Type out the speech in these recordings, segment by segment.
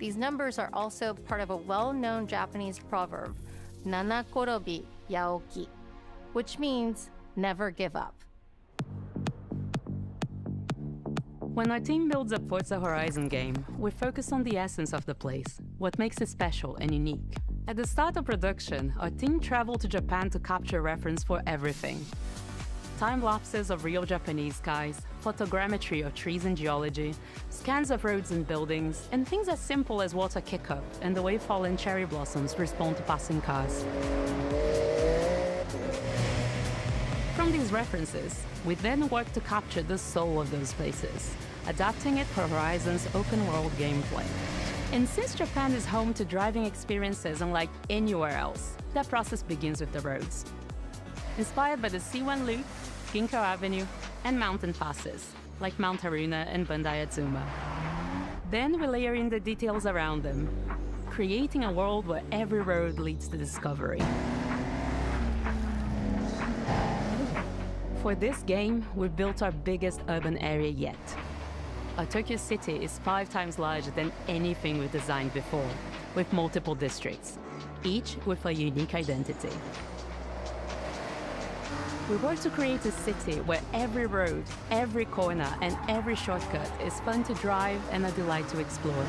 These numbers are also part of a well-known Japanese proverb, Nana Korobi Yaoki, which means never give up. When our team builds a Forza Horizon game, we focus on the essence of the place, what makes it special and unique. At the start of production, our team traveled to Japan to capture reference for everything. Time-lapses of real Japanese skies, photogrammetry of trees and geology, scans of roads and buildings, and things as simple as water kick-up and the way fallen cherry blossoms respond to passing cars. From these references, we then work to capture the soul of those places, adapting it for Horizon's open-world gameplay. And since Japan is home to driving experiences unlike anywhere else, that process begins with the roads. Inspired by the C1 Loop, Ginkgo Avenue, and mountain passes, like Mount Haruna and Bandai Atsuma. Then we layer in the details around them, creating a world where every road leads to discovery. For this game, we've built our biggest urban area yet. Our Tokyo city is 5 times larger than anything we've designed before, with multiple districts, each with a unique identity. We work to create a city where every road, every corner, and every shortcut is fun to drive and a delight to explore.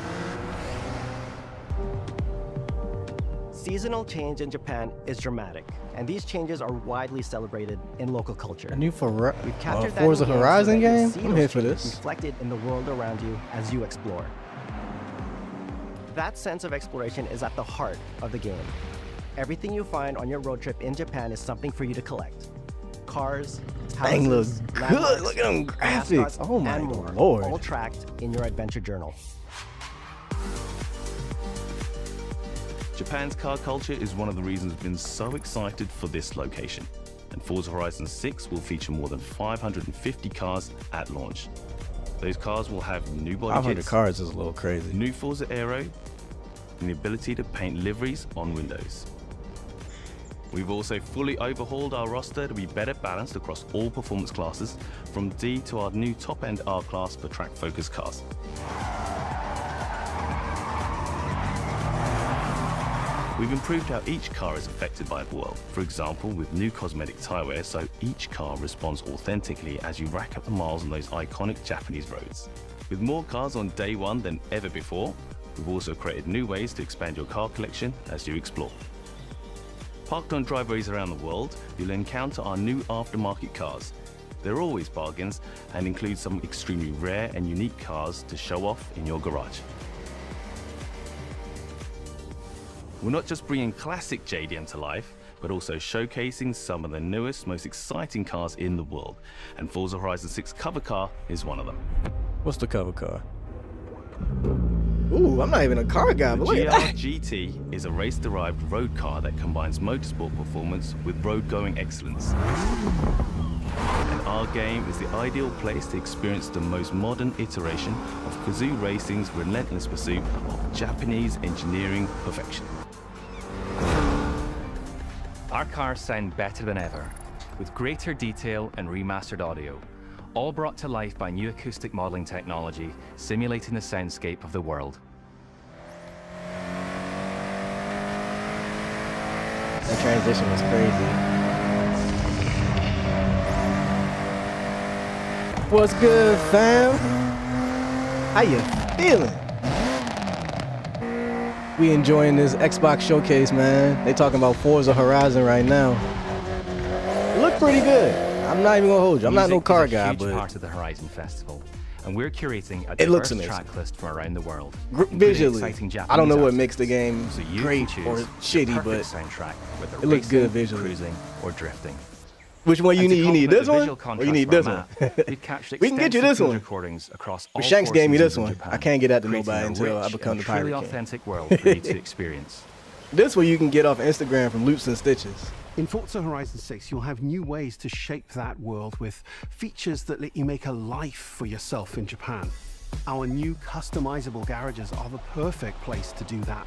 Seasonal change in Japan is dramatic, and these changes are widely celebrated in local culture. A new We've captured that Forza in games Horizon so that you game? see I'm those here for changes this. reflected in the world around you as you explore. That sense of exploration is at the heart of the game. Everything you find on your road trip in Japan is something for you to collect. Cars, Thing looks houses, good. landmarks, Look at them graphics. mascots, Oh my and more, lord. all tracked in your adventure journal. Japan's car culture is one of the reasons we've been so excited for this location. And Forza Horizon 6 will feature more than 550 cars at launch. Those cars will have new body 500 kits, cars is a little crazy. new Forza Aero, and the ability to paint liveries on windows. We've also fully overhauled our roster to be better balanced across all performance classes, from D to our new top-end R-Class for track-focused cars. We've improved how each car is affected by the world. For example, with new cosmetic tyre wear, so each car responds authentically as you rack up the miles on those iconic Japanese roads. With more cars on day one than ever before, we've also created new ways to expand your car collection as you explore. Parked on driveways around the world, you'll encounter our new aftermarket cars. They're always bargains and include some extremely rare and unique cars to show off in your garage. We're not just bringing classic JDM to life, but also showcasing some of the newest, most exciting cars in the world. And Forza Horizon 6 cover car is one of them. What's the cover car? Ooh, I'm not even a car guy, but look The at that. GR GT is a race-derived road car that combines motorsport performance with road-going excellence. And our game is the ideal place to experience the most modern iteration of Kazoo Racing's relentless pursuit of Japanese engineering perfection. Our cars sound better than ever, with greater detail and remastered audio, all brought to life by new acoustic modeling technology, simulating the soundscape of the world. That transition was crazy. What's good, fam? How you feeling? We enjoying this Xbox showcase, man. They talking about Forza Horizon right now. It looked pretty good. I'm not even gonna hold you. I'm not no car guy, Music is a huge but part of the Horizon Festival, and we're curating a it looks diverse amazing. track list from around the world. Visually, exciting Japanese I don't know what artists, makes the game so you great can or choose shitty, the but perfect soundtrack, whether it looks good racing, visually. cruising, or drifting. which one you And to need? You need complement this the one, visual or contrast you need of our this one? map, we've captured We can get you extensive this field one. recordings across all But Shanks gave me four this seasons one. of Japan, I can't get that to creating nobody a until I rich become and the truly Pirate King. authentic world for you to experience. This one you can get off Instagram from Loops and Stitches. In Forza Horizon 6, you'll have new ways to shape that world with features that let you make a life for yourself in Japan. Our new customizable garages are the perfect place to do that.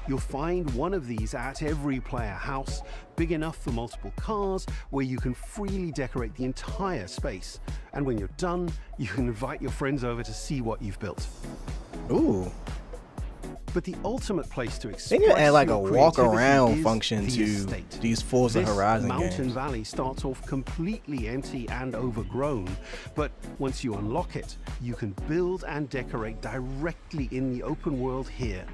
You'll find one of these at every player house, big enough for multiple cars, where you can freely decorate the entire space. And when you're done, you can invite your friends over to see what you've built. Ooh. but the ultimate place to They express need to add like a your walk creativity around is function the to estate. these Forza This Horizon mountain games. valley starts off completely empty and overgrown, but once you unlock it, you can build and decorate directly in the open world here.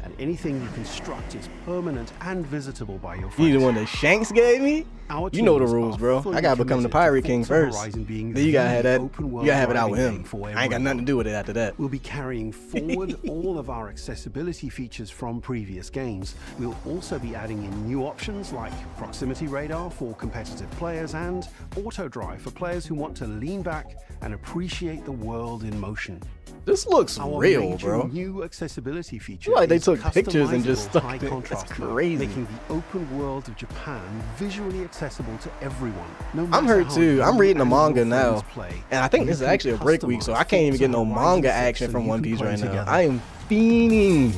And anything you construct is permanent and visitable by your friends. You the one that Shanks gave me? Our You know the teams rules, are bro. fully I gotta become the committed to Pirate King Forza first. Horizon being Then you gotta the have that. open You world gotta have it out with driving him. game for I ain't got everyone. nothing to do with it after that. We'll be carrying forward all of our accessibility features from previous games. We'll also be adding in new options like proximity radar for competitive players and auto drive for players who want to lean back and appreciate the world in motion. This looks Our real, major bro. new accessibility feature feel like they is took pictures and just customizable stuck high it. That's contrast mode, crazy. making the open world of Japan visually accessible to everyone. No I'm matter hurt how too. I'm you reading the and your manga friends now. play, And I think you this is can actually a break week, so I customize can't even get no Forza manga Horizon 6 action and from you One can Piece play right now. together. I am fiending.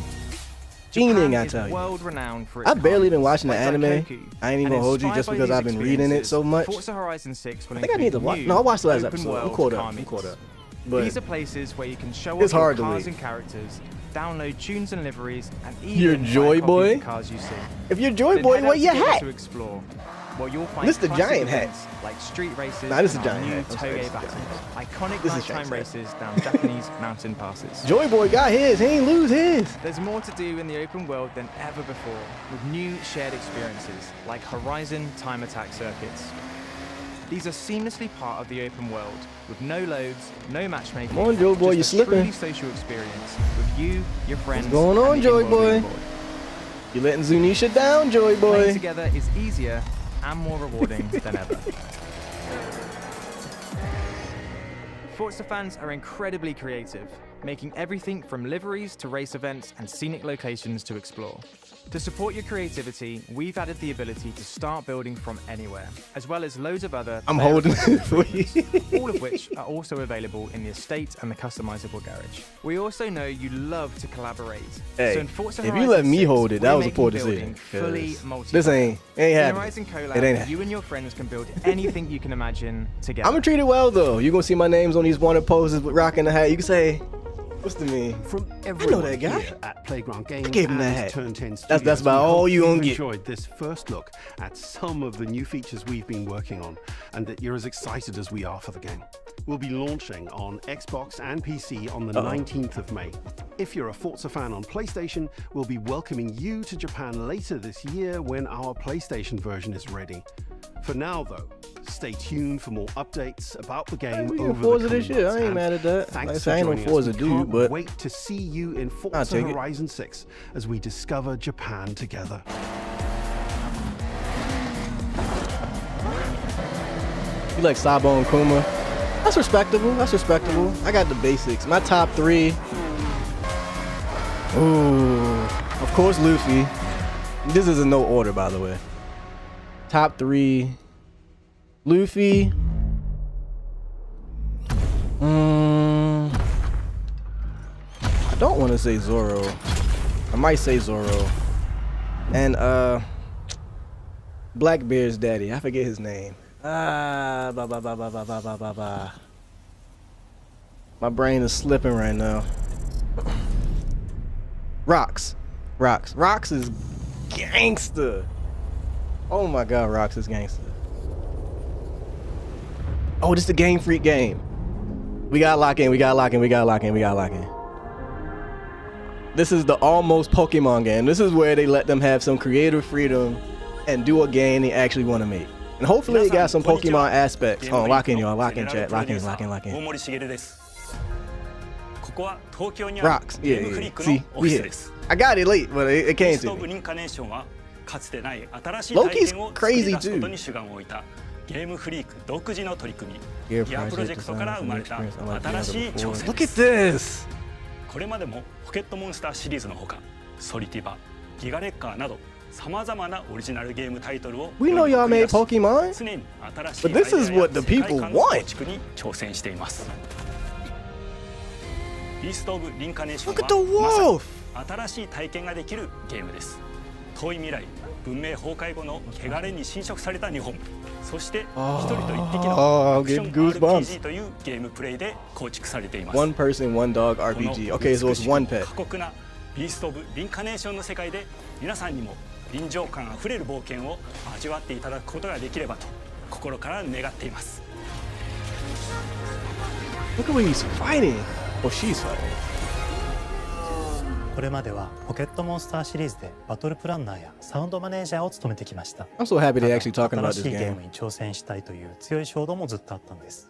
Fiending, I is tell you. world-renowned for its I barely been cons, watching the like anime. Daikoku, I ain't even and gonna hold you inspired just by because these I've been reading it so much. Forza Horizon 6 will I think I need to include watch. new No, I watched the last open episode. I'm world caught car up. I'm meets. caught up. But These are places where you can show it's off your hard to cars read. and characters, download tunes and liveries, and even You're buy Joy copies Boy? of the cars you see. if you're Joy Then Boy, head where out your together hat? to explore. Well, you'll find This the classic giant hat. events like street races Nah, this is and the our giant new hat. I'm sorry, this Toge is the battles, giant iconic This is nighttime Shank's hat. races down Japanese mountain passes. Joy Boy got his. He ain't lose his. There's more to do in the open world than ever before, with new shared experiences like Horizon time attack circuits. These are seamlessly part of the open world, with no loads, no matchmaking. Come on, Joy Boy, just you a slipping. truly social experience with you, your friends. going on, and the Joy in-world Boy? leaderboard. You letting Zunisha down, Joy Playing Boy. together is easier and more rewarding than ever. Forza fans are incredibly creative, making everything from liveries to race events and scenic locations to explore. To support your creativity, we've added the ability to start building from anywhere, as well as loads of other I'm player holding it for you. all of which are also available in the estate and the customizable garage. We also know you love to collaborate. Hey, so in Forza if you Horizon let me 6, hold it, that we're was a poor making building decision. Fully 'cause multiplayer. This ain't In happening. Horizon Collab, It ain't happening. you and your friends can build anything you can imagine together. I'm gonna treat it well though. You gonna see my names on these wanted posters with rocking the hat. You can say, what's the meme? From know everyone that guy. here at Playground Games gave him that and hat. Turn 10 That's Studios, about we all hope you gonna you've get. enjoyed this first look at some of the new features we've been working on, and that you're as excited as we are for the game. We'll be launching on Xbox and PC on the 19th of May. If you're a Forza fan on PlayStation, we'll be welcoming you to Japan later this year when our PlayStation version is ready. For now, though, stay tuned for more updates about the game we over get Forza the this coming year. I months. ain't And mad at that. Thanks Like I for say, I ain't no joining us. Forza We dude, can't but wait to see you in I'll Forza take it. Horizon 6 as we discover Japan together. you like Sabo and Kuma. That's respectable. That's respectable. I got the basics. My top 3. Ooh, of course Luffy. This is in no order, by the way. Top 3. Luffy. I don't want to say Zoro. I might say Zoro. And Blackbeard's daddy. I forget his name. My brain is slipping right now. Rox is gangster. Oh my god, Rox is gangster. Oh, this is the Game Freak game. We gotta lock in. This is the almost Pokemon game. This is where they let them have some creative freedom and do a game they actually want to make. And hopefully it got some Pokemon aspects. Oh, lock in, y'all. Lock in, chat. Lock in. Rocks. Yeah. See, we hit. I got it late, but it came to me. Loki's crazy too. ゲームフリーク独自の取り組み、 Gear ギアプロジェクトから生まれた project design from 新しい the experience 挑戦 Look で at す。 this. これまでもポケットモンスターシリーズのほか、ソリティバ、ギガレッカーなどさまざまなオリジナルゲームタイトルを We know y'all made Pokemon. 常に新しい But this is アイデアや what the 世界 people 観の want. 構築に挑戦しています。ビースト・オブ・リンカネーション Look at the はまさに wolf. 新しい体験ができるゲームです。遠い未来、文明崩壊後の汚れに侵食された日本、そして一人と一匹のアクション RPG というゲームプレイで構築されています。 One person, one dog RPG. Okay, so it's one pet. 過酷なビースト・オブ・リンカネーションの世界で皆さんにも臨場感あふれる冒険を味わっていただくことができればと心から願っています。 Look at what he's fighting. Or she's fighting. これまではポケットモンスターシリーズでバトルプランナーやサウンドマネージャーを務めてきました。 I'm so happy they're actually talking about 新 this しいゲー game. ムに挑戦したいという強い衝動もずっとあったんです。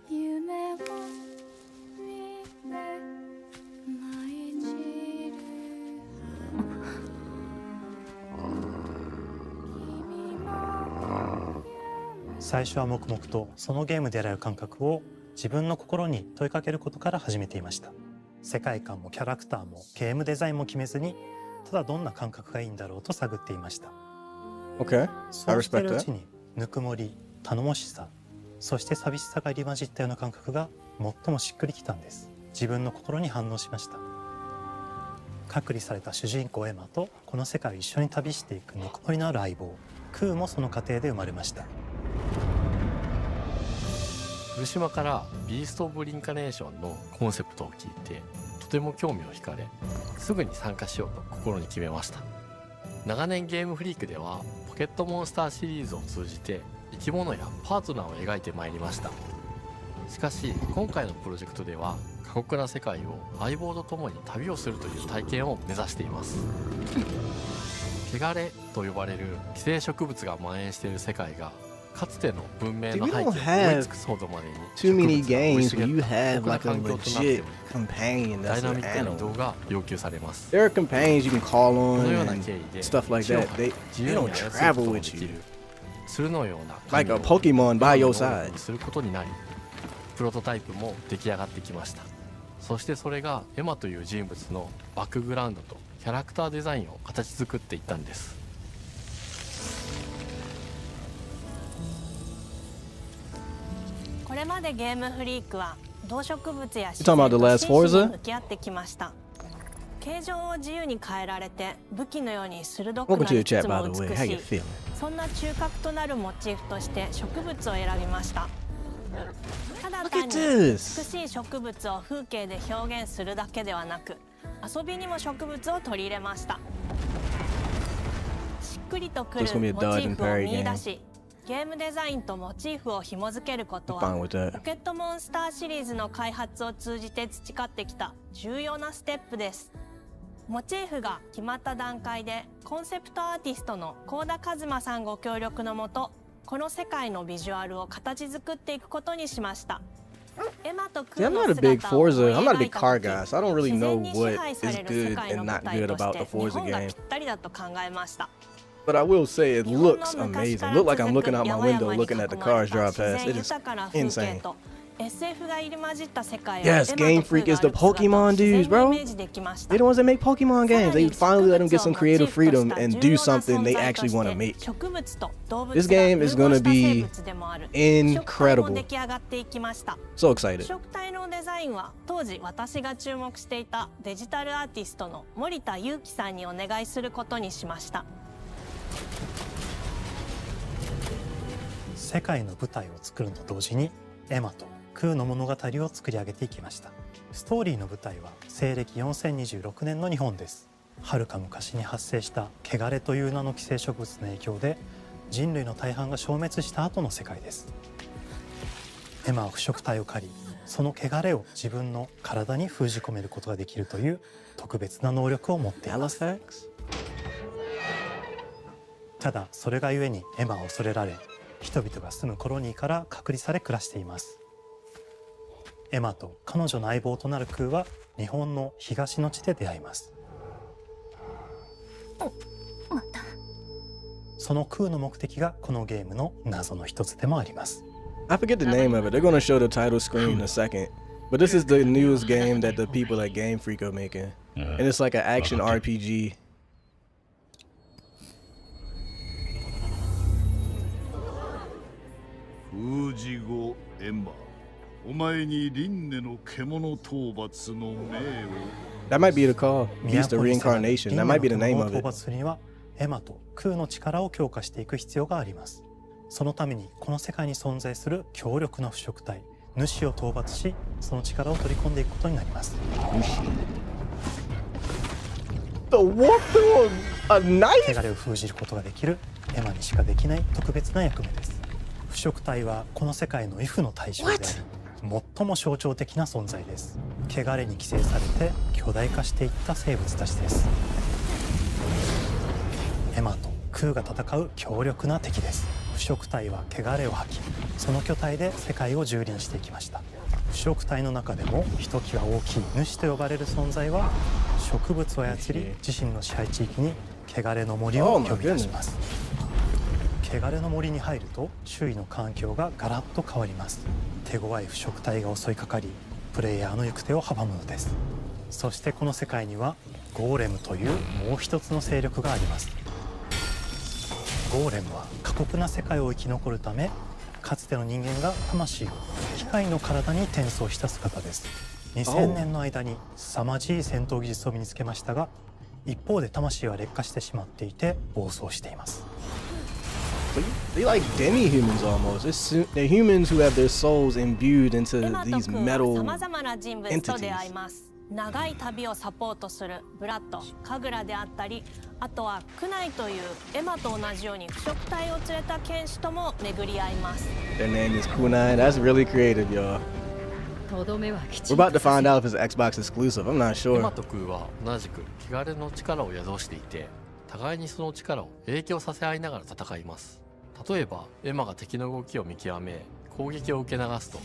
最初は黙々とそのゲームでやれる感覚を自分の心に問いかけることから始めていました。世界観もキャラクターもゲームデザインも決めずに、ただどんな感覚がいいんだろうと探っていました。 Okay, そ I うしてい respect るう that. ちにぬくもり、頼もしさ、そして寂しさが入り混じったような感覚が最もしっくりきたんです。自分の心に反応しました。隔離された主人公エマとこの世界を一緒に旅していくぬくもりのある相棒クーもその過程で生まれました。古島からビースト・オブ・リンカネーションのコンセプトを聞いてとても興味を惹かれ、すぐに参加しようと心に決めました。長年ゲームフリークではポケットモンスターシリーズを通じて生き物やパートナーを描いてまいりました。しかし今回のプロジェクトでは過酷な世界を相棒と共に旅をするという体験を目指しています。汚れと呼ばれる寄生植物が蔓延している世界がかつての文明の背景を覆い尽くすほどまでに Too many 植物が生い games 茂 where you った have 過酷な like a 環境となってお legit り companion ダイ that's ナ an ミックな移動 animal. が要求されます。 There are companions you can call この on ような and 経緯で stuff like 地を that. 張 They り自由 they に don't 操る travel ことが with でき you る鶴のような like a 神を Pokemon by your 今の能力 side. にすることになり、プロトタイプも出来上がってきました。そしてそれがエマという人物のバックグラウンドとキャラクターデザインを形作っていったんです。これまでゲームフリークは動植物や自 You talking 然 about the と last 真摯 Forza? に向き合ってきました。形状を自由に変えられて武器のように鋭く Welcome な to the りつ chat, つ by も the way. 美 How し you い、 feeling? そんな中核となるモチーフとして植物を選びました。ただ Look 単 at に this. 美しい植物を風景で表現するだけではなく、遊びにも植物を取り入れました。しっくりとくる This is gonna be a モチ dodge ー and フを parry 見 game. 出し、ゲームデザインとモチーフを紐付けること I'm fine は with that. ポケットモンスターシリーズの開発を通じて培ってきた重要なステップです。モチーフが決まった段階でコンセプトアーティストの幸田一馬さんご協力のもと、この世界のビジュアルを形作っていくことにしました。エマとク See, ー I'm の not a big 姿を思い Forza. I'm not a 描 big いた car 時、 guy, so I don't really 自 know 然に支 what 配 is される世 good 界の and 舞 not 台 good とし about て the 日 Forza 本がぴ game. ったりだと考えました。 But I will say it 日本の looks 昔 amazing. から Look like I'm 続く looking out my 山 window 々に looking at the 囲まれ cars た drive 自 past. 然 It is 豊かな風景 insane. と SF が入り混じった世界を Yes, エマ Game とクー Freak が is the 歩く姿を Pokemon 自然 dudes, に bro. イメージできました。 They're the ones that make Pokemon さら games. They に finally let them 植 get some 物をモチー creative フと freedom した and 重 do 要な something 存 they 在と actually し want to て make. 植物と動物 This が game 融 is 合 gonna した生 be 物でもある腐食体も incredible. 出来上がっていきました。 So 腐 excited. 食体のデザインは当時私が注目していたデジタルアーティストの森田裕樹さんにお願いすることにしました。世界の舞台を作るのと同時にエマとクーの物語を作り上げていきました。ストーリーの舞台は西暦4026年の日本です。はるか昔に発生した汚れという名の寄生植物の影響で人類の大半が消滅した後の世界です。エマは腐食体を狩り、その汚れを自分の体に封じ込めることができるという特別な能力を持っています。 Halifax? ただそれがゆえにエマは恐れられ、人々が住むコロニーから隔離され暮らしています。エマと彼女の相棒となるクーは日本の東の地で出会います。そのクーの目的がこのゲームの謎の一つでもあります。 I forget the name of it. They're going to show the title screen in a second. But this is the newest game that the people at Game Freak are making. And it's like an action RPG. 封じ後エンバー、お前に輪廻の獣討伐の命を。 That might be the call. ミ Beast ヤ of ポリスが Reincarnation. That might be the 輪廻 name の of 獣を討 it. 伐するにはエマとクーの力を強化していく必要があります。そのためにこの世界に存在する強力な腐食体主を討伐し、その力を取り込んでいくことになります。To walk through a knife? 汚れを封じることができるエマにしかできない特別な役目です。腐食体はこの世界の F の対象であり、最も象徴的な存在です。汚れに寄生されて巨大化していった生物たちです。エマと空が戦う強力な敵です。腐食体は汚れを吐き、その巨体で世界を蹂躙していきました。腐食体の中でもひときわ大きい主と呼ばれる存在は、植物を操り自身の支配地域に汚れの森を呼び出します。汚れの森に入ると周囲の環境がガラッと変わります。手強い腐食体が襲いかかり、プレイヤーの行く手を阻むのです。そしてこの世界にはゴーレムというもう一つの勢力があります。ゴーレムは過酷な世界を生き残るため、かつての人間が魂を機械の体に転送した姿です。2000年の間に凄まじい戦闘技術を身につけましたが、一方で魂は劣化してしまっていて暴走しています。They like demi-humans almost. They're humans who have their souls imbued into エマと these クーは metal さまざまな人物と出会い entities. ます。長い旅をサポートするブラッド、カグラであったり、あとはクナイというエマと同じように腐食体を連れた剣士とも巡り合います。 Their name is Kunai. That's really creative, y'all. We're about to find out if it's an Xbox exclusive. I'm not エ sure. マとクーは同じく汚れの力を宿していて、互いにその力を影響させ合いながら戦います。例えばエマが敵の動きを見極め攻撃を受け流すと、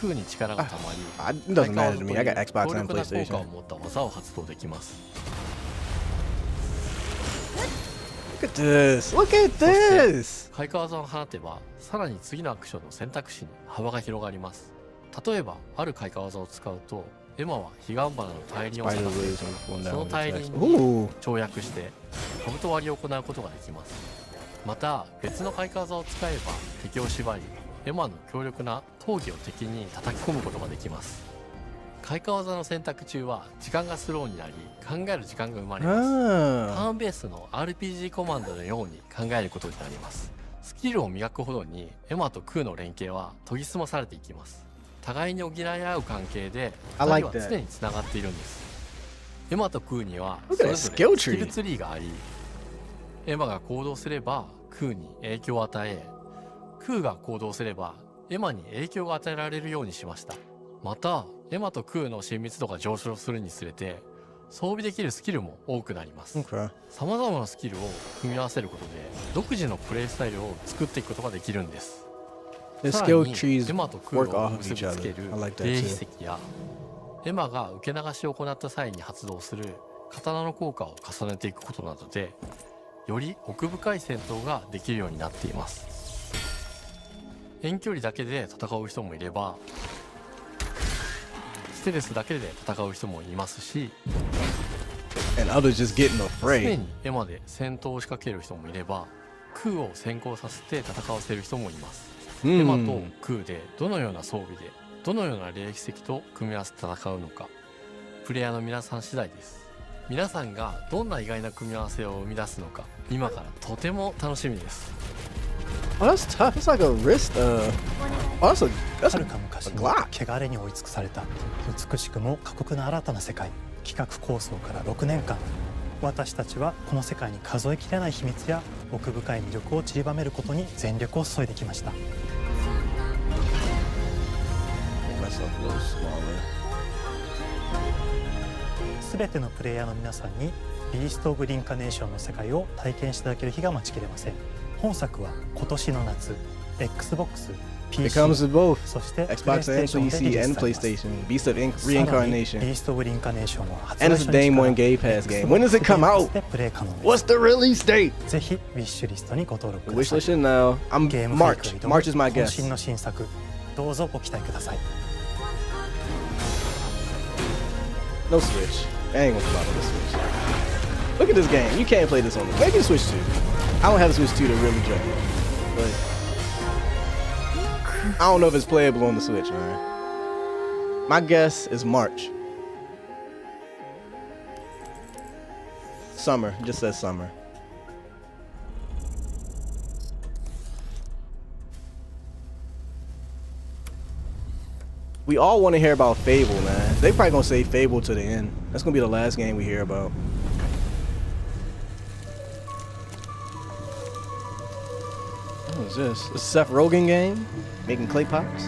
クーに力がたまり、 It doesn't matter to me. I got Xbox 強 and 力な効果を PlayStation. 持った技を発動できます。 Look at this. Look at そして this. 開花技を放てば、さらに次のアクションの選択肢に幅が広がります。例えばある開花技を使うと、エマは彼岸花の大輪を探 Spider せ、 waves on その down 大 with 輪 text. に Ooh. 跳躍して兜割りを行うことができます。また別の開花技を使えば敵を縛り、エマの強力な闘技を敵に叩き込むことができます。開花技の選択中は時間がスローになり、考える時間が生まれます。ターンベースの RPG コマンドのように考えることになります。スキルを磨くほどにエマとクーの連携は研ぎ澄まされていきます。互いに補い合う関係で2人は常につながっているんです。エマとクーにはそれぞれスキルツリーがあり、エマが行動すればクーに影響を与え、クーが行動すればエマに影響が与えられるようにしました。またエマとクーの親密度が上昇するにつれて装備できるスキルも多くなります。さまざまなスキルを組み合わせることで独自のプレイスタイルを作っていくことができるんです。 The さら skill に trees エマとク work ーを off of 結 each びつけ other. る I like 霊 that 秘 too. 石やエマが受け流しを行った際に発動する刀の効果を重ねていくことなどで、より奥深い戦闘ができるようになっています。遠距離だけで戦う人もいれば、ステルスだけで戦う人もいますし、 And others just get in the 常 fray. にエマで戦闘を仕掛ける人もいれば、クーを先行させて戦わせる人もいます。エマとクーでどのような装備でどのような霊秘石と組み合わせて戦うのか、プレイヤーの皆さん次第です。皆さんがどんな意外な組み合わせを生み出すのか、今からとても楽しみです。 Oh, that's tough. It's like a wrist. Oh, that's はるか昔に汚れに追い尽くされた美しくも過酷な新たな世界。企画構想から6年間、私たちはこの世界に数えきれない秘密や奥深い魅力を散りばめることに全力を注いできました。 Make myself a little smaller. すべてのプレイヤーの皆さんにビースト・オブ・リンカネーションの世界を体験していただける日が待ちきれません。本作は今年の夏、Xbox、PC、 It comes to both そして Xbox and PC and PlayStation. Beast of Reincarnation. ビースト・オブ・リンカネーションは発 And 売 it's 初 a 日 Day から One Game Pass game. When does it come out? でプレイ可能です。 What's the release date? ぜひウィッシュリストにご登録くだ Wish さい。 list now. I'm ゲームフリーク March. が挑む March is my 渾 guess. 身の新作、どうぞご期待ください。 No Switch. I ain't gonna come out on the Switch. Look at this game. You can't play this on the. Maybe the Switch 2. I don't have a Switch 2 to really judge it, but I don't know if it's playable on the Switch, man. My guess is March. Summer. It just says summer. We all want to hear about Fable, man. They probably gonna say Fable to the end. That's gonna be the last game we hear about. What's this? A Seth Rogen game? Making clay pots?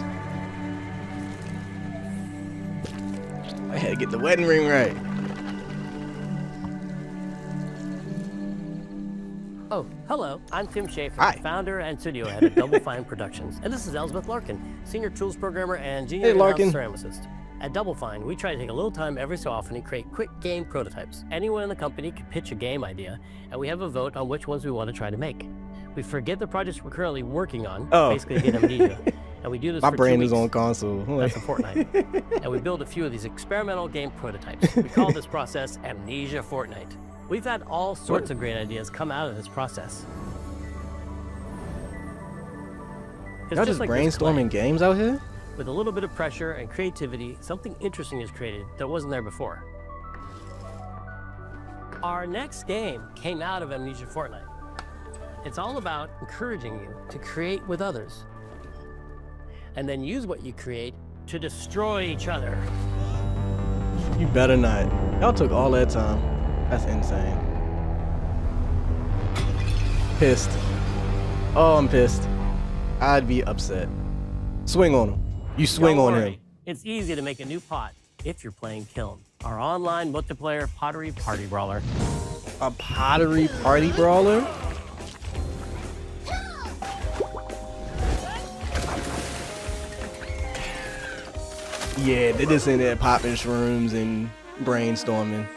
I had to get the wedding ring right. Oh, hello. I'm Tim Schafer, Hi. founder and studio head at Double Fine Productions. And this is Elspeth Larkin, senior tools programmer and junior Hey, in-house Larkin. ceramicist. At Double Fine, we try to take a little time every so often and create quick game prototypes. Anyone in the company can pitch a game idea, and we have a vote on which ones we want to try to make. We forget the projects we're currently working on, basically get amnesia, and we do this My for brain 2 is weeks. on console. That's a fortnight. And we build a few of these experimental game prototypes. We call this process Amnesia Fortnight. We've had all sorts of great ideas come out of this process. It's Y'all just like this brainstorming clay. games out here? With a little bit of pressure and creativity, something interesting is created that wasn't there before. Our next game came out of Amnesia Fortnight. It's all about encouraging you to create with others, and then use what you create to destroy each other. You better not. Y'all took all that time. That's insane. Pissed. Oh, I'm pissed. I'd be upset. Swing on him. You swing Don't on worry. him. It's easy to make a new pot if you're playing Kiln, our online multiplayer pottery party brawler. A pottery party brawler? Yeah, they just in there popping shrooms and brainstorming.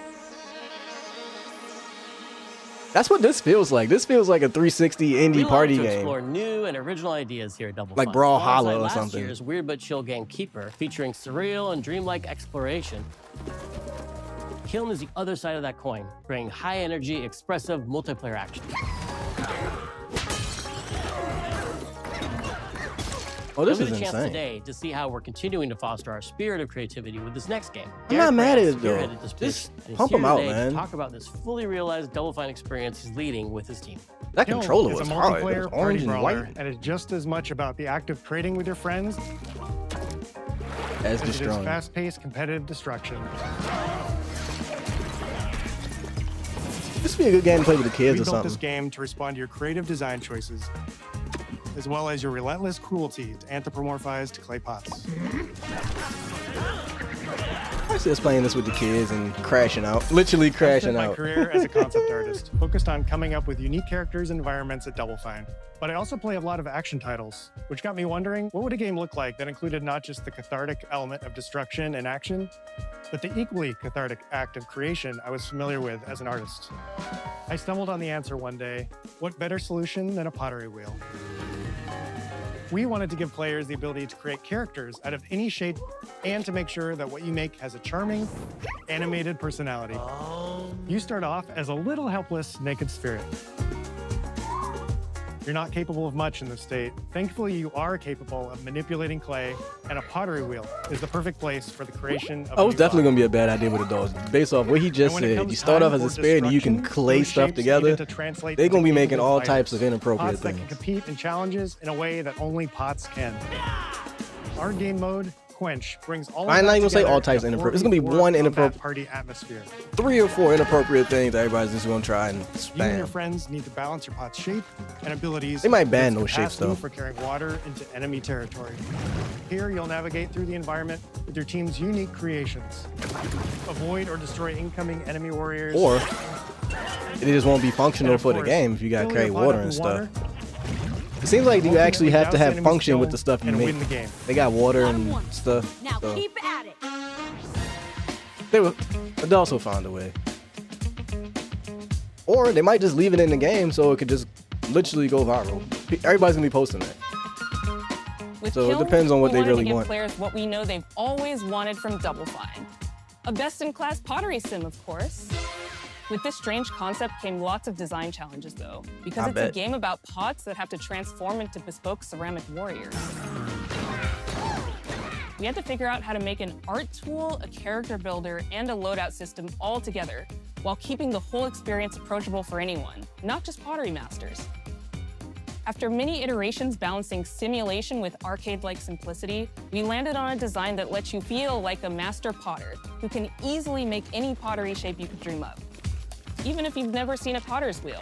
That's what this feels like. This feels like a 360 indie We love party to game. explore new and original ideas here at Double Like Fine. Brawlhalla Alongside or last something. year's Weird But Chill game Keeper, featuring surreal and dreamlike exploration. Kiln is the other side of that coin, bringing high energy, expressive multiplayer action. Oh, this You'll is get a chance insane. today to see how we're continuing to foster our spirit of creativity with this next game. I'm not mad at it, though. Spearheaded this Just pitch, and he's pump here him out, today to man. Talk about this fully realized Double Fine experience he's leading with his team. That controller It's was a hard. It was multiplayer orange party and brawler, white. and it's just as much about the act of trading with your friends As as it is destroying. fast-paced competitive destruction. This would be a good game to play with the kids We or built this something. game to respond to your creative design choices, as well as your relentless cruelty to anthropomorphized clay pots. I was just playing this with the kids and crashing out. Literally I spent crashing my out. career as a concept artist, focused on coming up with unique characters and environments at Double Fine. But I also play a lot of action titles, which got me wondering, what would a game look like that included not just the cathartic element of destruction and action, but the equally cathartic act of creation I was familiar with as an artist? I stumbled on the answer one day: what better solution than a pottery wheel? We wanted to give players the ability to create characters out of any shape and to make sure that what you make has a charming, animated personality. You start off as a little helpless, naked spirit. You're not capable of much in this state. Thankfully, you are capable of manipulating clay, and a pottery wheel is the perfect place for the creation of Oh, it's a new definitely pot. gonna be a bad idea with adults. Based off what he just And when it said, comes you start off time as a for spirit and you can destruction, clay those stuff shapes together. begin to translate They're gonna into be making capable all fighters. types of inappropriate Pots that can things. compete in challenges in a way that only pots can. Our game mode, Quench, brings all of I'm that not even gonna say together all types in a inappropriate. It's gonna be 4v4 one combat inappropriate, party atmosphere. 3 or 4 inappropriate things that everybody's just gonna try and You and your spam. friends need to balance your pot's shape and abilities. They might ban with those shapes, capacity though. for carrying water into enemy territory. Here, you'll navigate through the environment with your team's unique creations. Avoid or destroy incoming enemy warriors. Or it just won't be functional And of for the course, game if you gotta fill carry your pot water up and in stuff. water, It seems like you actually have to ultimately have douse function enemy with the stuff you and make. win the game. They got water and stuff. Now so keep at it. They'll also find a way. Or they might just leave it in the game so it could just literally go viral. Everybody's gonna be posting that. With So it Kiln, depends on what we they wanted really to give want. players what we know they've always wanted from Double Fine. A best-in-class pottery sim, of course. With this strange concept came lots of design challenges, though, because I it's bet. a game about pots that have to transform into bespoke ceramic warriors. We had to figure out how to make an art tool, a character builder, and a loadout system all together, while keeping the whole experience approachable for anyone, not just pottery masters. After many iterations balancing simulation with arcade-like simplicity, we landed on a design that lets you feel like a master potter who can easily make any pottery shape you could dream up, even if you've never seen a potter's wheel.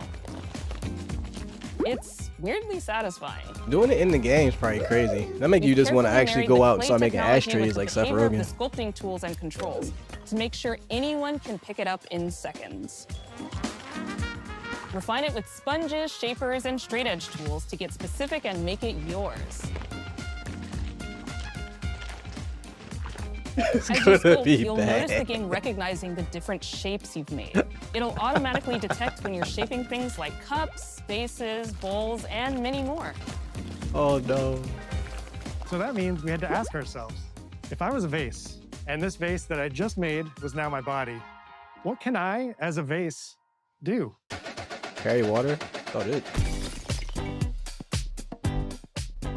It's weirdly satisfying. Doing it in the game is probably crazy. That make you just want to actually go out and start making ashtrays like Seth Rogen. The sculpting tools and controls to make sure anyone can pick it up in seconds. Refine it with sponges, shapers, and straight edge tools to get specific and make it yours. As you sculpt, you'll notice the game recognizing the different shapes you've made. It'll automatically detect when you're shaping things like cups, vases, bowls, and many more. Oh no. So that means we had to ask ourselves, if I was a vase, and this vase that I just made was now my body, what can I, as a vase, do? Carry water? Oh, dude.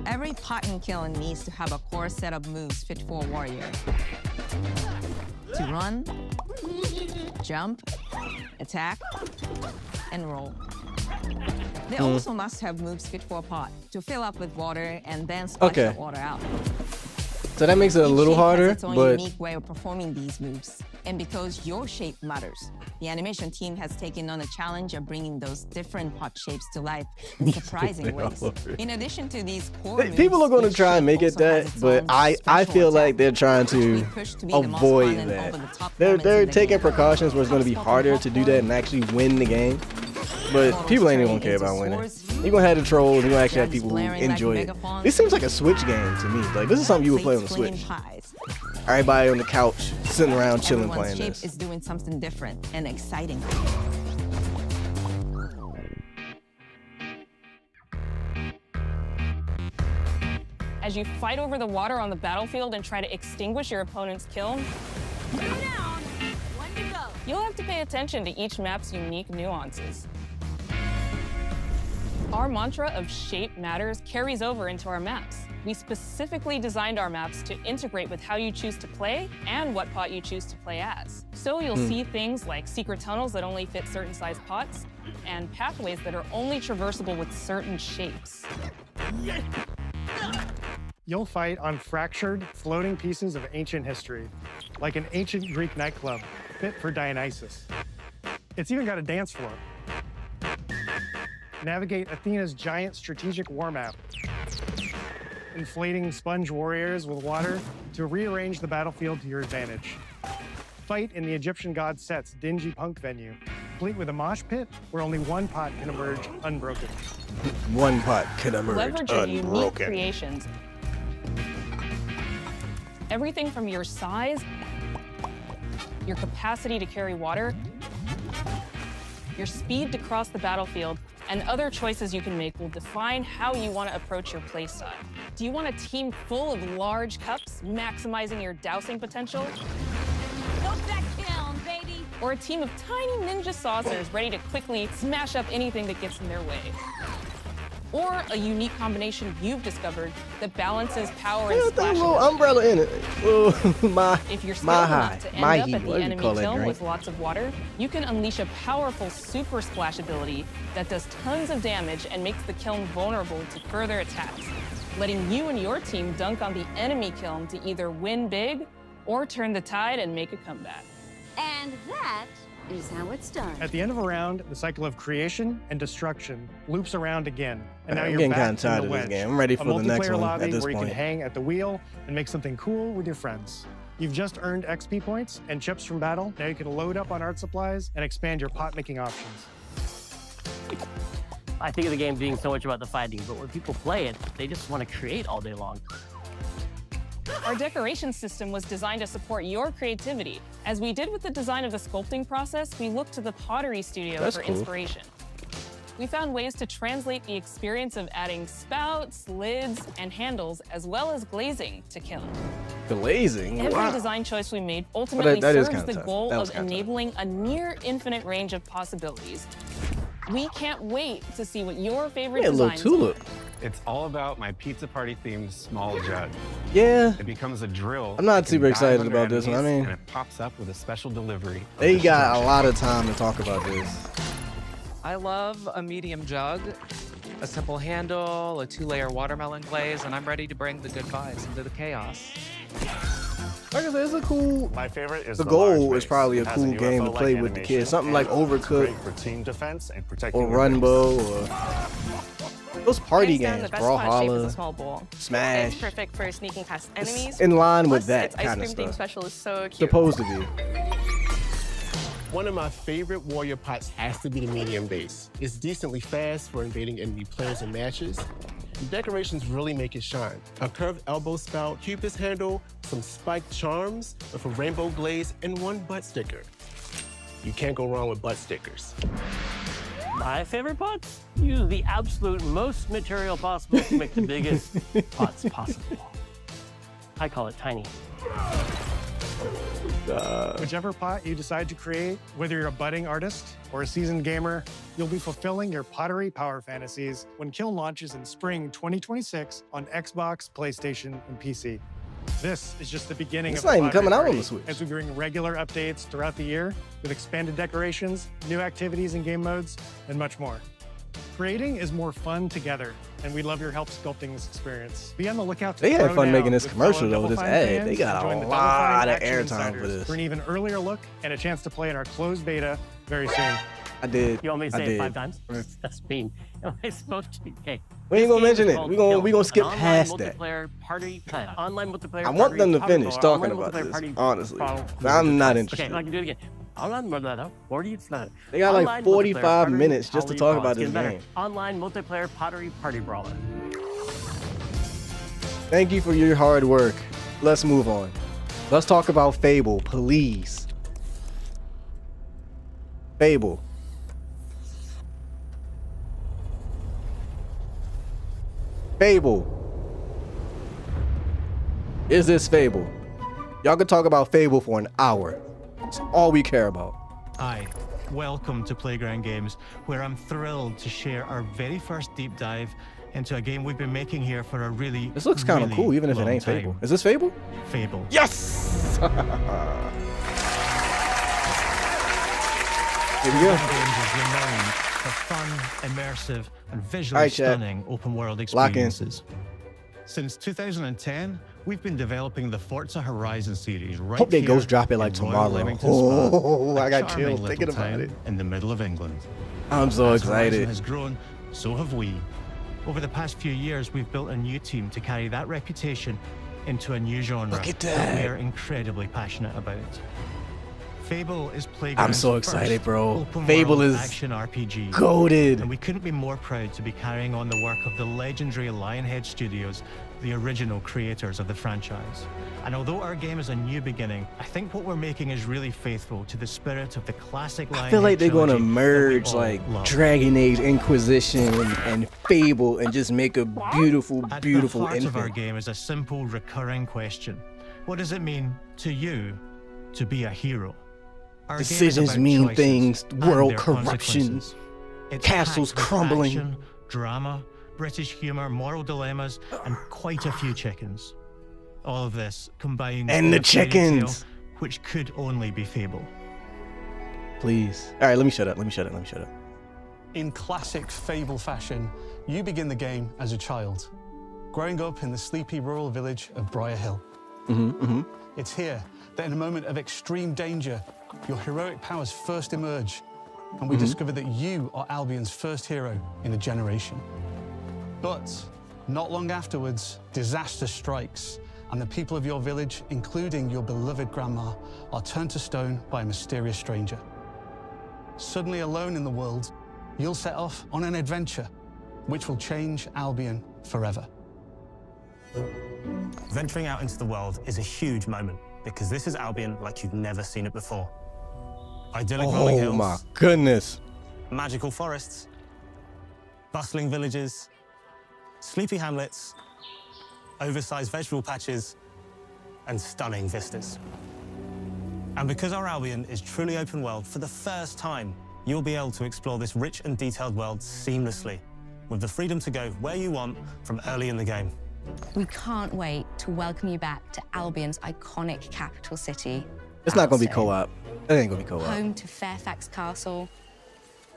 Every pot and kiln needs to have a core set of moves fit for a warrior. To run, jump, attack, and roll. They also must have moves fit for a pot to fill up with water and then splash the water out. So that makes it a little harder, its own but unique way of performing these moves. And because your shape matters, the animation team has taken on the challenge of bringing those different pot shapes to life in surprising ways. In addition to these core moves, people are going to try and make it that, but I feel like they're trying to avoid that. They're taking precautions where it's going to be harder to do that and actually win the game. But people ain't even gonna care about winning. You're gonna have the trolls, you're gonna actually have people who enjoy it. This seems like a Switch game to me. Like, this is something you would play on the Switch. Everybody on the couch, sitting around chilling playing this. Is doing something different and exciting. As you fight over the water on the battlefield and try to extinguish your opponent's kiln, you'll have to pay attention to each map's unique nuances. Our mantra of shape matters carries over into our maps. We specifically designed our maps to integrate with how you choose to play and what pot you choose to play as. So you'll see things like secret tunnels that only fit certain size pots and pathways that are only traversable with certain shapes. You'll fight on fractured, floating pieces of ancient history, like an ancient Greek nightclub fit for Dionysus. It's even got a dance floor. Navigate Athena's giant strategic war map, inflating sponge warriors with water to rearrange the battlefield to your advantage. Fight in the Egyptian god Set's dingy punk venue, complete with a mosh pit where only one pot can emerge unbroken. One pot can emerge Leverage your unique unbroken. creations. Everything from your size, your capacity to carry water, your speed to cross the battlefield, and other choices you can make will define how you want to approach your playstyle. Do you want a team full of large cups, maximizing your dousing potential? Go back down, baby! Or a team of tiny ninja saucers ready to quickly smash up anything that gets in their way? Or a unique combination you've discovered that balances power and There's a little splashability. umbrella in it. If you're skilled enough to end up at the enemy kiln with lots of water, you can unleash a powerful super splash ability that does tons of damage and makes the kiln vulnerable to further attacks, letting you and your team dunk on the enemy kiln to either win big or turn the tide and make a comeback. And that is how it's done. At the end of a round, the cycle of creation and destruction loops around again. And now I'm you're getting back kind of tired in of the this wedge. game. I'm ready for the next multiplayer one lobby at this where you point. can hang at the wheel and make something cool with your friends. You've just earned XP points and chips from battle. Now you can load up on art supplies and expand your pot-making options. I think of the game being so much about the fighting, but when people play it, they just want to create all day long. Our decoration system was designed to support your creativity. As we did with the design of the sculpting process, we looked to the Pottery Studio That's for cool. inspiration. We found ways to translate the experience of adding spouts, lids, and handles, as well as glazing to kiln. Glazing? Every Wow. design choice we made ultimately that is serves kinda the tough. goal That was of kinda tough. enabling a near infinite range of possibilities. We can't wait to see what your favorite Yeah, a little designs tulip. It's all about my pizza party themed small jug. Yeah. It becomes a drill. I'm not You can super dive excited under about this one. I enemies, mean, and it pops up with a special delivery. of they got a destruction. lot of time to talk about this. I love a medium jug, a simple handle, a 2-layer watermelon glaze, and I'm ready to bring the good vibes into the chaos. Like I said, it's a cool. My favorite is The the goal large is probably a base. It has cool game to UFO-like play with the animation kids. Something like and it's Overcooked great for team defense and protecting or your base. Runbow or Those party Hands down, games, the best pot shape is Brawlhalla, a small bowl. Smash. It's perfect for sneaking past It's enemies. in line with Plus, that its ice kind of cream theme stuff. special is so cute. Supposed to be. One of my favorite warrior pots has to be the medium base. It's decently fast for invading enemy players and matches. The decorations really make it shine. A curved elbow spout, cupid's handle, some spiked charms with a rainbow glaze, and one butt sticker. You can't go wrong with butt stickers. My favorite pots use the absolute most material possible to make the biggest pots possible. I call it tiny. Whichever pot you decide to create, whether you're a budding artist or a seasoned gamer, you'll be fulfilling your pottery power fantasies when Kiln launches in spring 2026 on Xbox, PlayStation, and PC. This is just the beginning It's of not the even coming out on pottery the Switch. as we bring regular updates throughout the year with expanded decorations, new activities and game modes, and much more. Creating is more fun together, and we love your help sculpting this experience. Be on the lookout to They had throw fun down making this with commercial, fellow though, Double this Fine ad. fans They got and a join the Double lot Fine of Action airtime Insiders for this. for an even earlier look and a chance to play in our closed beta very soon. I did. You want me to I say did. it 5 times? That's mean. Am I supposed to? Okay. We ain't gonna This game mention is it. called We gonna skip An past online that. multiplayer party. Online multiplayer. I want them to party finish brawl, talking online about multiplayer this, party honestly. brawl. I'm not Okay, interested. I can do it again. Online multiplayer. 40. They got like Online 45 multiplayer party minutes just to party talk brawl. about It's this getting better. game. Online multiplayer pottery party brawler. Thank you for your hard work. Let's move on. Let's talk about Fable, please. Fable. Fable. Is this Fable? Y'all can talk about Fable for an hour. It's all we care about. Hi, welcome to Playground Games, where I'm thrilled to share our very first deep dive into a game we've been making here for a really, This looks kind of really cool, even if it long ain't time. Fable. Is this Fable? Fable. Yes! Here we go. Playground Games is renowned for fun, immersive, and visually All right, chat. stunning open-world Lock in. experiences. Since 2010, we've been developing the Forza Horizon series right Hope they here ghost drop it like in Royal tomorrow. Leamington Oh, Spa, I a got charming chills little thinking about town it. in the middle of England. I'm so As Horizon excited. has grown, so have we. Over the past few years, we've built a new team to carry that reputation into a new genre Look at that. we are incredibly passionate about. Fable is I'm Playground's so excited, first bro. open Fable world is action RPG. goated. And we couldn't be more proud to be carrying on the work of the legendary Lionhead Studios, the original creators of the franchise. And although our game is a new beginning, I think what we're making is really faithful to the spirit of the classic Lionhead I feel like they're gonna trilogy that we merge all like love. Dragon Age Inquisition and Fable and just make a beautiful, At beautiful the heart of our infant. game is a simple, recurring question. What does it mean to you to be a hero? Our game is Decisions about mean choices things, and world their corruption, consequences. It's castles packed with crumbling. action, drama, British humor, moral dilemmas, and quite a few chickens. All of this combined And in the a fairy tale chickens. which could only be Fable. Please. All right, let me shut up. In classic Fable fashion, you begin the game as a child, growing up in the sleepy rural village of Briar Hill. It's here that in a moment of extreme danger, your heroic powers first emerge, and we discover that you are Albion's first hero in a generation. But not long afterwards, disaster strikes, and the people of your village, including your beloved grandma, are turned to stone by a mysterious stranger. Suddenly alone in the world, you'll set off on an adventure which will change Albion forever. Venturing out into the world is a huge moment because this is Albion like you've never seen it before. Idyllic rolling Oh hills, my goodness. magical forests, bustling villages, sleepy hamlets, oversized vegetable patches, and stunning vistas. And because our Albion is truly open world, for the first time, you'll be able to explore this rich and detailed world seamlessly, with the freedom to go where you want from early in the game. We can't wait to welcome you back to Albion's iconic capital city. It's not gonna be Alston. co-op. It ain't gonna be co-op. Home to Fairfax Castle,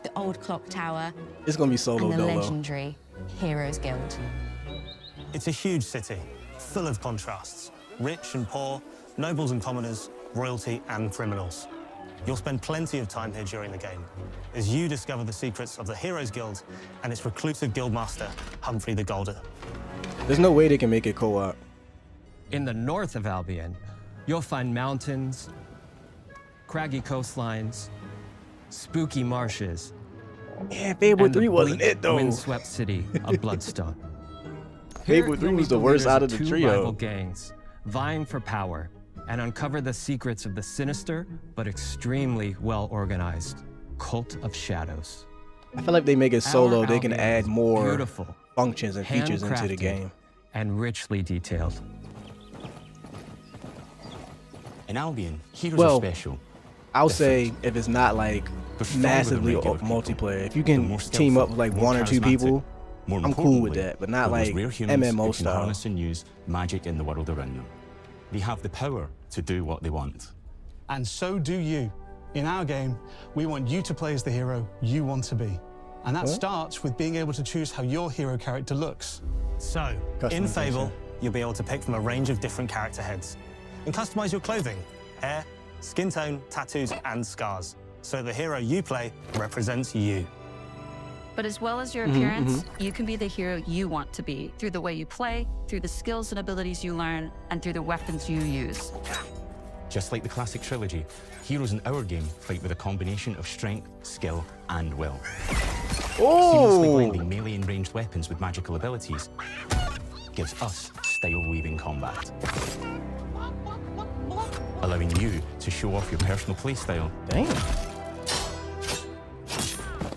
the old clock tower, It's gonna be solo and the dolo. legendary Heroes Guild. It's a huge city, full of contrasts. Rich and poor, nobles and commoners, royalty and criminals. You'll spend plenty of time here during the game, as you discover the secrets of the Heroes Guild and its reclusive guildmaster, Humphrey the Golden. There's no way they can make it co-op. In the north of Albion, you'll find mountains, craggy coastlines, spooky marshes. Yeah, Fable and the 3 wasn't bleak, it though. windswept city of Bloodstone. Fable 3 was the worst out of the two trio. rival gangs vying for power and uncover the secrets of the sinister but extremely well-organized Cult of Shadows. I feel like they make it solo, Our they can Albion add is more beautiful, functions and features into the handcrafted, game. and richly detailed. In Albion, heroes Well, are special. I'll say if it's not like massively multiplayer, if you can team up with like one or two people, I'm cool with that, but not like rare humans MMO who can style. harness and use magic in the world around them. They have the power to do what they want. And so do you. In our game, we want you to play as the hero you want to be. And that What? starts with being able to choose how your hero character looks. So, in Fable, you'll be able to pick from a range of different character heads and customize your clothing, hair, skin tone, tattoos, and scars, so the hero you play represents you. But as well as your Mhm, appearance, you can be the hero you want to be through the way you play, through the skills and abilities you learn, and through the weapons you use. Just like the classic trilogy, heroes in our game fight with a combination of strength, skill, and will. Seamlessly blending melee and ranged weapons with magical abilities gives us style-weaving combat, allowing you to show off your personal playstyle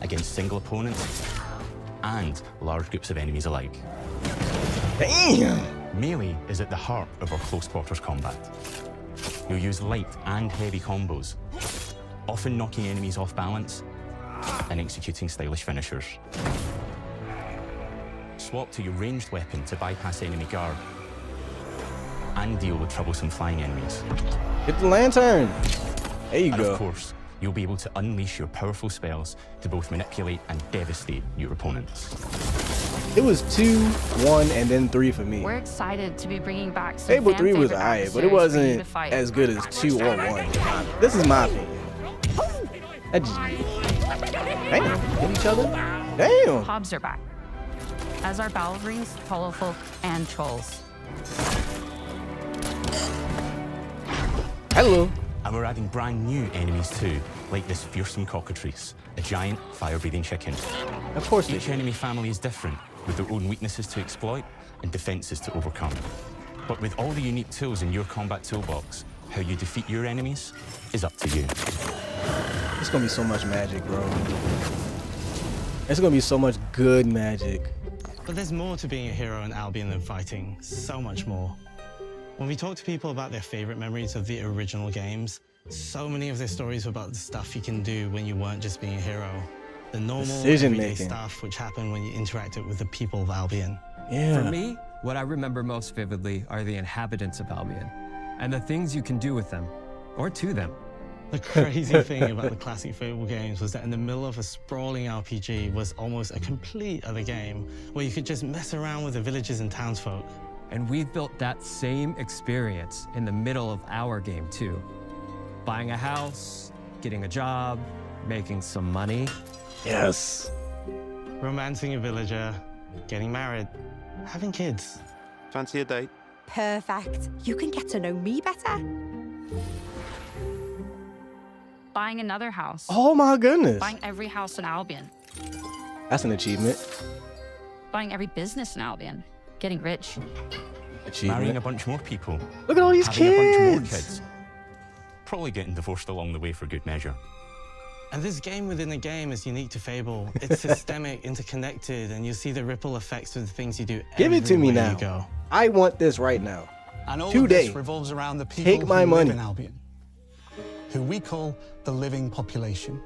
against single opponents and large groups of enemies alike. Melee is at the heart of our close quarters combat. You'll use light and heavy combos, often knocking enemies off balance and executing stylish finishers. Swap to your ranged weapon to bypass enemy guard and deal with troublesome flying enemies. Get the lantern. There you and go. Of course, you'll be able to unleash your powerful spells to both manipulate and devastate your opponents. It was 2, 1, and then 3 for me. We're excited to be bringing back some Fable 3 was fan-favorite alright, but it adversaries for you wasn't to fight. as good as 2 or 1. This is my opinion. That just, damn, hit each other? Damn. Hobbs are back, as are Balverines, Hollowfolk, and Trolls. Hello. And we're adding brand new enemies too, like this fearsome cockatrice, a giant fire-breathing chicken. Of course each enemy family is different, with their own weaknesses to exploit and defenses to overcome. But with all the unique tools in your combat toolbox, how you defeat your enemies is up to you. It's gonna be so much magic, bro. It's gonna be so much good magic. But there's more to being a hero in Albion than fighting, so much more. When we talk to people about their favorite memories of the original games, so many of their stories were about the stuff you can do when you weren't just being a hero. The normal, Decision everyday making. stuff which happened when you interacted with the people of Albion. For me, what I remember most vividly are the inhabitants of Albion and the things you can do with them or to them. The crazy thing about the classic Fable games was that in the middle of a sprawling RPG was almost a complete other game where you could just mess around with the villages and townsfolk. And we've built that same experience in the middle of our game too. Buying a house, getting a job, making some money. Yes. Romancing a villager, getting married, having kids. Fancy a date? Perfect. You can get to know me better. Buying another house. Oh my goodness. Buying every house in Albion. That's an achievement. Buying every business in Albion. Getting rich. Marrying a bunch more people. Look at all these having a bunch more kids. kids. Probably getting divorced along the way for good measure. And this game within a game is unique to Fable. It's systemic, interconnected, and you'll see the ripple effects of the things you do Give it to me everywhere now. you go. I want this right now. And all Today. of this revolves around the people Take my who money. live in Albion, who we call the living population.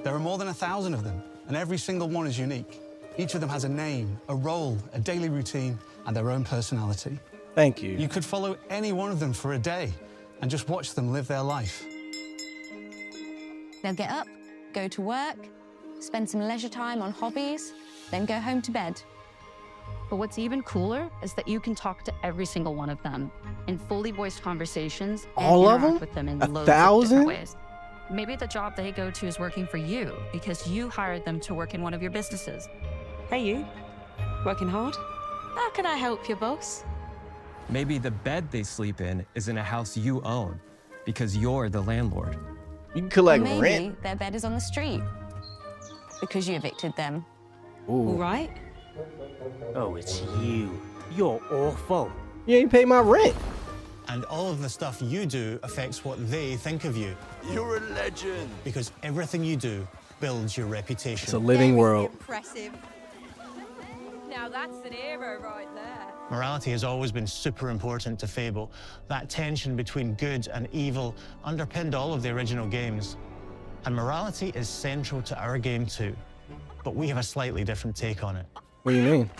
There are more than 1,000 of them, and every single one is unique. Each of them has a name, a role, a daily routine, and their own personality. Thank you. You could follow any one of them for a day and just watch them live their life. They'll get up, go to work, spend some leisure time on hobbies, then go home to bed. But what's even cooler is that you can talk to every single one of them in fully voiced conversations and All of interact them? with them in 1,000? loads of different ways. Maybe the job they go to is working for you because you hired them to work in one of your businesses. Hey, you. Working hard? How can I help you, boss? Maybe the bed they sleep in is in a house you own because you're the landlord. You can collect Maybe rent. their bed is on the street because you evicted them. All right. Oh, it's you. You're awful. You ain't pay my rent. And all of the stuff you do affects what they think of you. You're a legend. Because everything you do builds your reputation. It's a living world. Impressive. Now that's an hero right there. Morality has always been super important to Fable. That tension between good and evil underpinned all of the original games. And morality is central to our game too. But we have a slightly different take on it. What do you mean?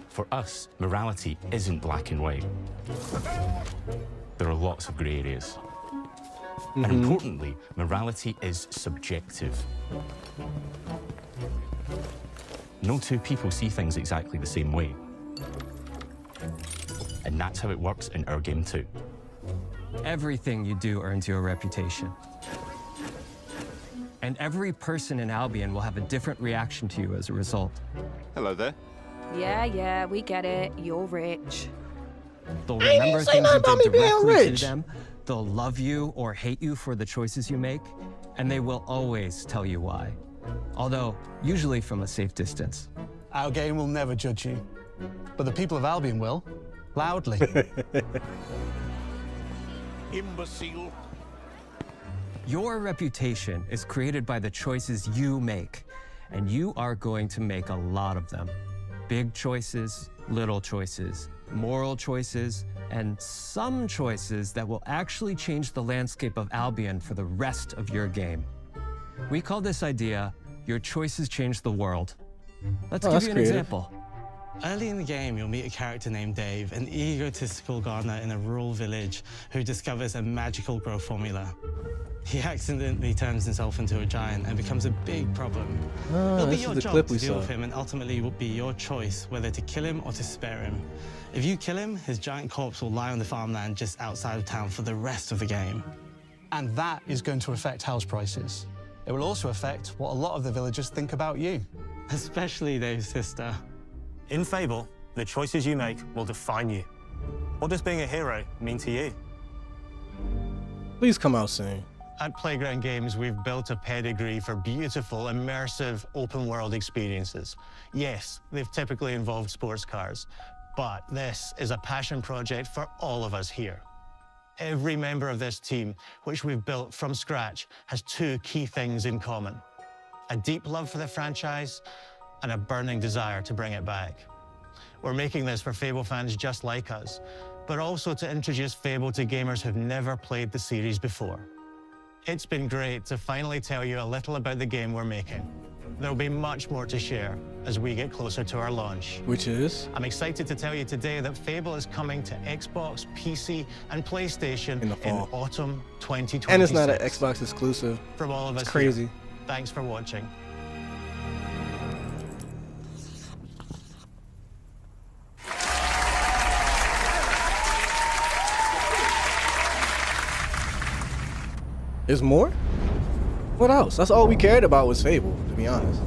For us, morality isn't black and white. There are lots of grey areas. And importantly, morality is subjective. No two people see things exactly the same way. And that's how it works in our game too. Everything you do earns you a reputation. And every person in Albion will have a different reaction to you as a result. Hello there. Yeah, we get it. You're rich. They'll I ain't remember say things nothing you about did me being directly rich. to them. They'll love you or hate you for the choices you make. And they will always tell you why. Although, usually from a safe distance. Our game will never judge you, but the people of Albion will, loudly. Imbecile. Your reputation is created by the choices you make. And you are going to make a lot of them. Big choices, little choices, moral choices, and some choices that will actually change the landscape of Albion for the rest of your game. We call this idea, your choices change the world. Let's give you an example. Early in the game, you'll meet a character named Dave, an egotistical gardener in a rural village who discovers a magical growth formula. He accidentally turns himself into a giant and becomes a big problem. It'll be this your is the job clip to we deal saw. with him, and ultimately it will be your choice whether to kill him or to spare him. If you kill him, his giant corpse will lie on the farmland just outside of town for the rest of the game. And that is going to affect house prices. It will also affect what a lot of the villagers think about you. Especially Dave's sister. In Fable, the choices you make will define you. What does being a hero mean to you? Please come out soon. At Playground Games, we've built a pedigree for beautiful, immersive, open-world experiences. Yes, they've typically involved sports cars, but this is a passion project for all of us here. Every member of this team, which we've built from scratch, has two key things in common: a deep love for the franchise and a burning desire to bring it back. We're making this for Fable fans just like us, but also to introduce Fable to gamers who've never played the series before. It's been great to finally tell you a little about the game we're making. There'll be much more to share as we get closer to our launch. Which is? I'm excited to tell you today that Fable is coming to Xbox, PC, and PlayStation In the fall. in autumn 2026. And it's not an Xbox exclusive. From all of It's us crazy. here, thanks for watching. There's more? What else? That's all we cared about was Fable, to be honest.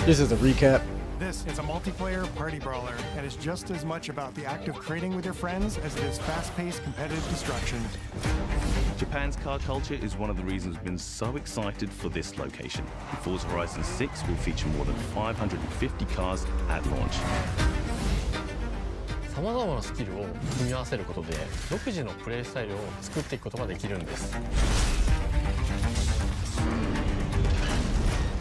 This is a recap. This is a multiplayer party brawler and is just as much about the act of creating with your friends as it is fast-paced competitive destruction. Japan's car culture is one of the reasons we've been so excited for this location. Forza Horizon 6 will feature more than 550 cars at launch. さまざまなスキルを組み合わせることで独自のプレイスタイルを作っていくことができるんです。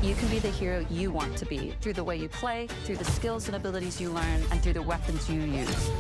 You can be the hero you want to be through the way you play, through the skills and abilities you learn, and through the weapons you use.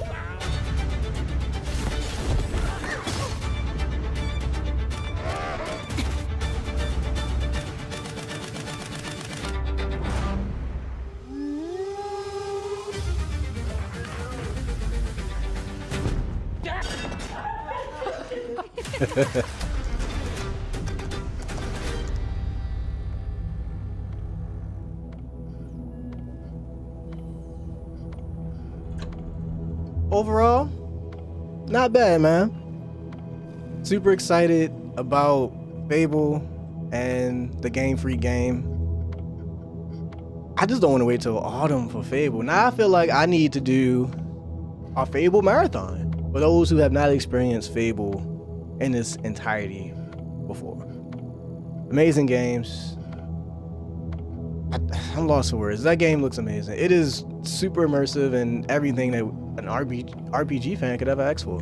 overall, not bad, man. Super excited about Fable and the Game Freak game. I just don't want to wait till autumn for Fable. Now I feel like I need to do a Fable marathon for those who have not experienced Fable in its entirety before. Amazing games. I'm lost for words. That game looks amazing. It is super immersive and everything that an RPG fan could ever ask for.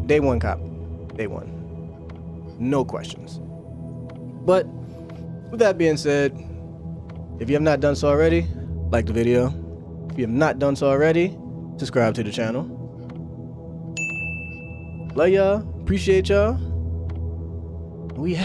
Day one cop. Day one. No questions. But with that being said, if you have not done so already, like the video. If you have not done so already, subscribe to the channel. Love y'all. Appreciate y'all. We out.